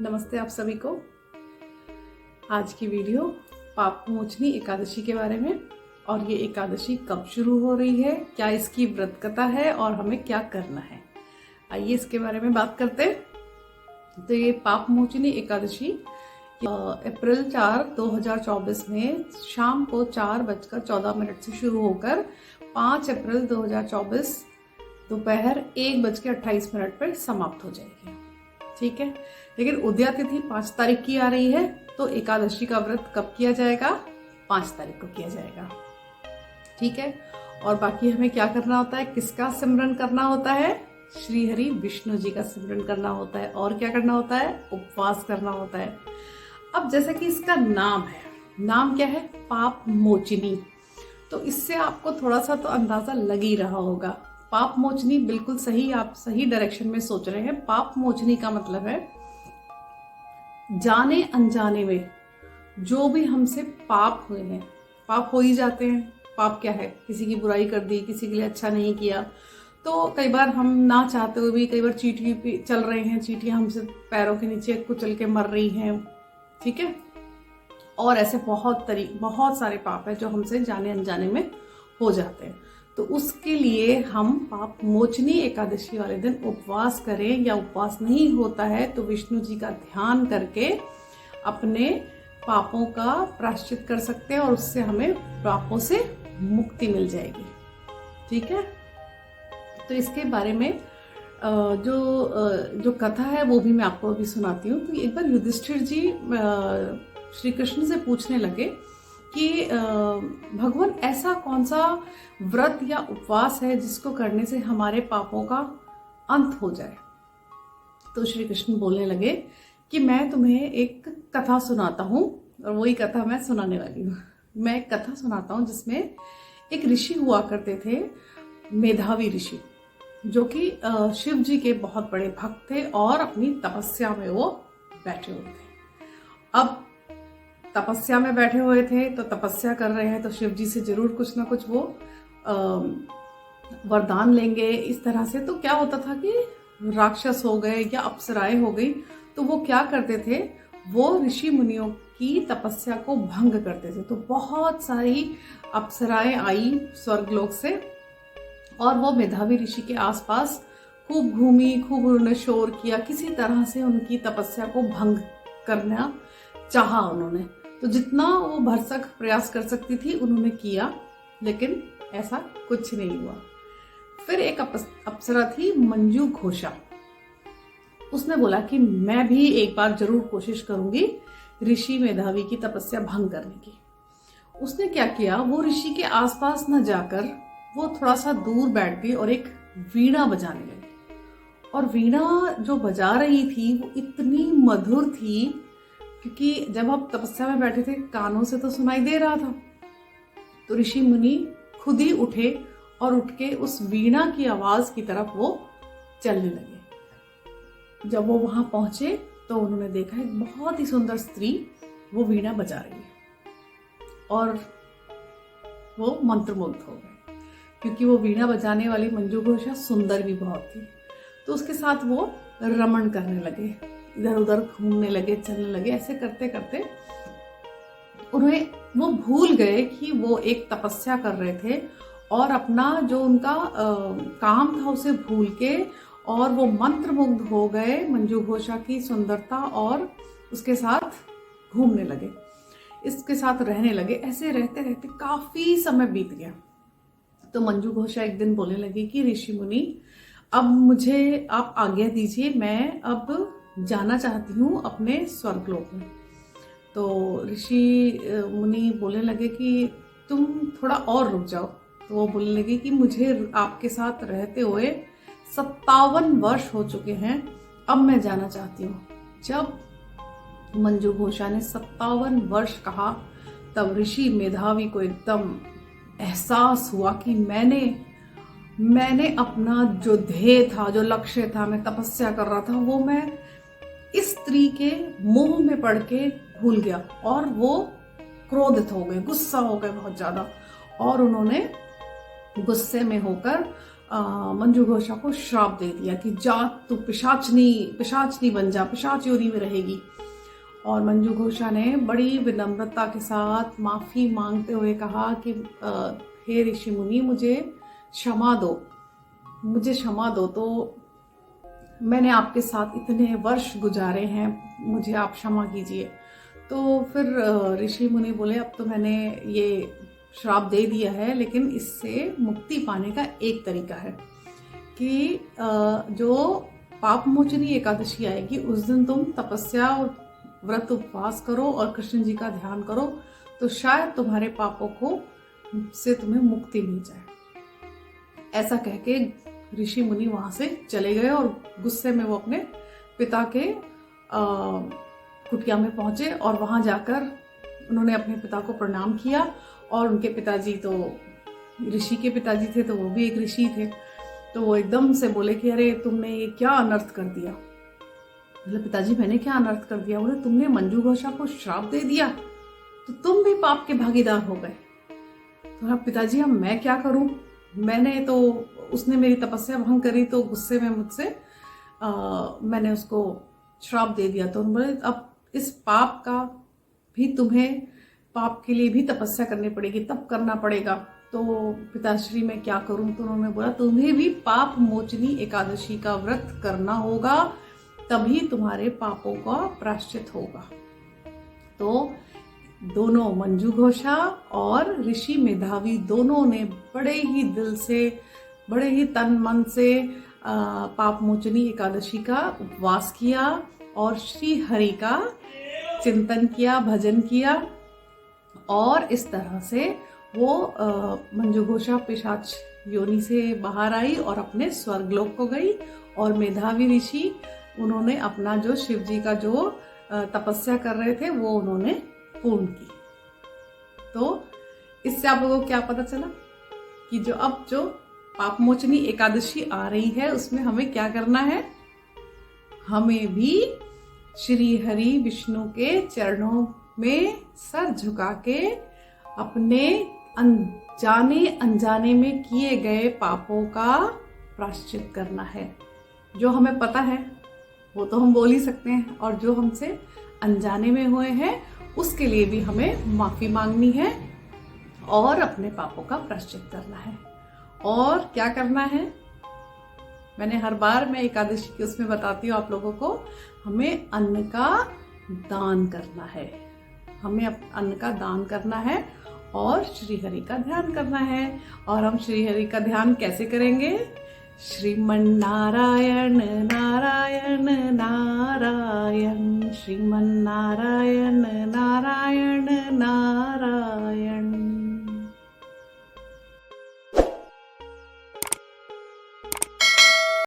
नमस्ते आप सभी को। आज की वीडियो पापमोचनी एकादशी के बारे में, और ये एकादशी कब शुरू हो रही है, क्या इसकी व्रत कथा है और हमें क्या करना है, आइए इसके बारे में बात करते हैं। तो ये पापमोचनी एकादशी अप्रैल 4, 2024 में शाम को 4:14 से शुरू होकर 5 अप्रैल 2024 दोपहर 1:28 पर समाप्त हो जाएगी। ठीक है, लेकिन उदया तिथि 5 तारीख की आ रही है, तो एकादशी का व्रत कब किया जाएगा? 5 तारीख को किया जाएगा। ठीक है, और बाकी हमें क्या करना होता है, किसका सिमरन करना होता है? श्री हरि विष्णु जी का सिमरन करना होता है। और क्या करना होता है? उपवास करना होता है। अब जैसे कि इसका नाम है, नाम क्या है? पाप मोचनी। तो इससे आपको थोड़ा सा तो अंदाजा लग ही रहा होगा। पाप मोचनी बिल्कुल सही, आप सही डायरेक्शन में सोच रहे हैं। पाप मोचनी का मतलब है जाने अनजाने में जो भी हमसे पाप हुए हैं, पाप हो ही जाते हैं। पाप क्या है? किसी की बुराई कर दी, किसी के लिए अच्छा नहीं किया, तो कई बार हम ना चाहते हुए भी, कई बार चींटी पे चल रहे हैं, चींटियां हमसे पैरों के नीचे कुचल के मर रही हैं। ठीक है, और ऐसे बहुत सारे पाप है जो हमसे जाने अनजाने में हो जाते हैं। तो उसके लिए हम पाप मोचनी एकादशी वाले दिन उपवास करें, या उपवास नहीं होता है तो विष्णु जी का ध्यान करके अपने पापों का प्रायश्चित कर सकते हैं, और उससे हमें पापों से मुक्ति मिल जाएगी। ठीक है, तो इसके बारे में जो कथा है वो भी मैं आपको अभी सुनाती हूँ। तो एक बार युधिष्ठिर जी श्री कृष्ण से पूछने लगे कि भगवान, ऐसा कौन सा व्रत या उपवास है जिसको करने से हमारे पापों का अंत हो जाए? तो श्री कृष्ण बोलने लगे कि मैं तुम्हें एक कथा सुनाता हूँ, और वही कथा मैं सुनाने वाली हूँ। मैं एक कथा सुनाता हूँ जिसमें एक ऋषि हुआ करते थे, मेधावी ऋषि, जो कि शिव जी के बहुत बड़े भक्त थे, और अपनी तपस्या में वो बैठे हुए थे। अब तपस्या में बैठे हुए थे, तो तपस्या कर रहे हैं, तो शिव जी से जरूर कुछ ना कुछ वो वरदान लेंगे। इस तरह से तो क्या होता था कि राक्षस हो गए या अप्सराएं हो गई, तो वो क्या करते थे, वो ऋषि मुनियों की तपस्या को भंग करते थे। तो बहुत सारी अप्सराएं आई स्वर्गलोक से, और वो मेधावी ऋषि के आसपास खूब घूमी, खूब उन्होंने शोर किया, किसी तरह से उनकी तपस्या को भंग करना चाहा उन्होंने। तो जितना वो भरसक प्रयास कर सकती थी उन्होंने किया, लेकिन ऐसा कुछ नहीं हुआ। फिर एक अप्सरा थी, मंजू घोषा। उसने बोला कि मैं भी एक बार जरूर कोशिश करूंगी ऋषि मेधावी की तपस्या भंग करने की। उसने क्या किया, वो ऋषि के आसपास न जाकर वो थोड़ा सा दूर बैठ गई और एक वीणा बजाने लगी। और वीणा जो बजा रही थी वो इतनी मधुर थी, क्योंकि जब आप तपस्या में बैठे थे कानों से तो सुनाई दे रहा था। तो ऋषि मुनि खुद ही उठे और उठ के उस वीणा की आवाज की तरफ वो चलने लगे। जब वो वहां पहुंचे तो उन्होंने देखा एक बहुत ही सुंदर स्त्री वो वीणा बजा रही है, और वो मंत्रमुग्ध हो गए, क्योंकि वो वीणा बजाने वाली मंजू घोषा सुंदर भी बहुत थी। तो उसके साथ वो रमण करने लगे, इधर उधर घूमने लगे, चलने लगे। ऐसे करते करते वो भूल गए कि वो एक तपस्या कर रहे थे, और अपना जो उनका काम था उसे भूल के, और वो मंत्रमुग्ध हो गए मंजू घोषा की सुंदरता, और उसके साथ घूमने लगे, इसके साथ रहने लगे। ऐसे रहते रहते काफी समय बीत गया। तो मंजू घोषा एक दिन बोलने लगी कि ऋषि मुनि, अब मुझे आप आज्ञा दीजिए, मैं अब जाना चाहती हूँ अपने स्वर्गलोक में। तो ऋषि मुनि बोलने लगे कि तुम थोड़ा और रुक जाओ। तो वो बोलने लगे कि मुझे आपके साथ रहते हुए 57 वर्ष हो चुके हैं, अब मैं जाना चाहती हूँ। जब मंजू घोषा ने 57 वर्ष कहा, तब ऋषि मेधावी को एकदम एहसास हुआ कि मैंने अपना जो ध्येय था, जो लक्ष्य था, मैं तपस्या कर रहा था, वो मैं इस स्त्री के मोह में पड़ के भूल गया। और वो क्रोधित हो गए, गुस्सा हो गए बहुत ज्यादा, और उन्होंने गुस्से में होकर मंजू घोषा को श्राप दे दिया कि जा तू पिशाचनी बन जा, पिशाच योनि में रहेगी। और मंजू घोषा ने बड़ी विनम्रता के साथ माफ़ी मांगते हुए कहा कि हे ऋषि मुनि, मुझे क्षमा दो। तो मैंने आपके साथ इतने वर्ष गुजारे हैं, मुझे आप क्षमा कीजिए। तो फिर ऋषि मुनि बोले, अब तो मैंने ये श्राप दे दिया है, लेकिन इससे मुक्ति पाने का एक तरीका है कि जो पाप मोचनी एकादशी आएगी उस दिन तुम तपस्या और व्रत उपवास करो और कृष्ण जी का ध्यान करो, तो शायद तुम्हारे पापों को से तुम्हें मुक्ति मिल जाए। ऐसा कह के ऋषि मुनि वहां से चले गए और गुस्से में वो अपने पिता के कुटिया में पहुंचे और वहां जाकर उन्होंने अपने पिता को प्रणाम किया। और उनके पिताजी तो ऋषि के पिताजी थे, तो वो भी एक ऋषि थे, तो वो एकदम से बोले कि अरे तुमने ये क्या अनर्थ कर दिया। बोले, पिताजी मैंने क्या अनर्थ कर दिया? बोले, तुमने मंजू घोषा को श्राप दे दिया, तो तुम भी पाप के भागीदार हो गए। तो पिताजी अब मैं क्या करूं? मैंने तो, उसने मेरी तपस्या भंग करी तो गुस्से में मुझसे मैंने उसको श्राप दे दिया। तो बोले, अब इस पाप का भी तुम्हें, पाप के लिए भी तपस्या करनी पड़ेगी, तब करना पड़ेगा। तो पिताश्री मैं क्या करूं? तो उन्होंने बोला, तुम्हें भी पाप मोचनी एकादशी का व्रत करना होगा, तभी तुम्हारे पापों का प्रायश्चित होगा। तो दोनों, मंजू घोषा और ऋषि मेधावी, दोनों ने बड़े ही दिल से, बड़े ही तन मन से पाप मोचनी एकादशी का उपवास किया और श्री हरि का चिंतन किया, भजन किया। और इस तरह से वो मंजू घोषा पिशाच योनि से बाहर आई और अपने स्वर्गलोक को गई। और मेधावी ऋषि, उन्होंने अपना जो शिव जी का जो तपस्या कर रहे थे वो उन्होंने पूर्ण की। तो इससे आप लोगों को क्या पता चला कि जो पाप मोचनी एकादशी आ रही है उसमें हमें क्या करना है? हमें भी श्री हरि विष्णु के चरणों में सर झुका के अपने जाने अनजाने में किए गए पापों का प्रायश्चित करना है। जो हमें पता है वो तो हम बोल ही सकते हैं, और जो हमसे अनजाने में हुए हैं उसके लिए भी हमें माफी मांगनी है और अपने पापों का प्रायश्चित करना है। और क्या करना है? मैंने हर बार मैं एकादशी के उसमें बताती हूँ आप लोगों को, हमें अन्न का दान करना है। हमें अन्न का दान करना है और श्री हरि का ध्यान करना है। और हम श्री हरि का ध्यान कैसे करेंगे? श्रीमन नारायण नारायण नारायण, श्रीमन नारायण नारायण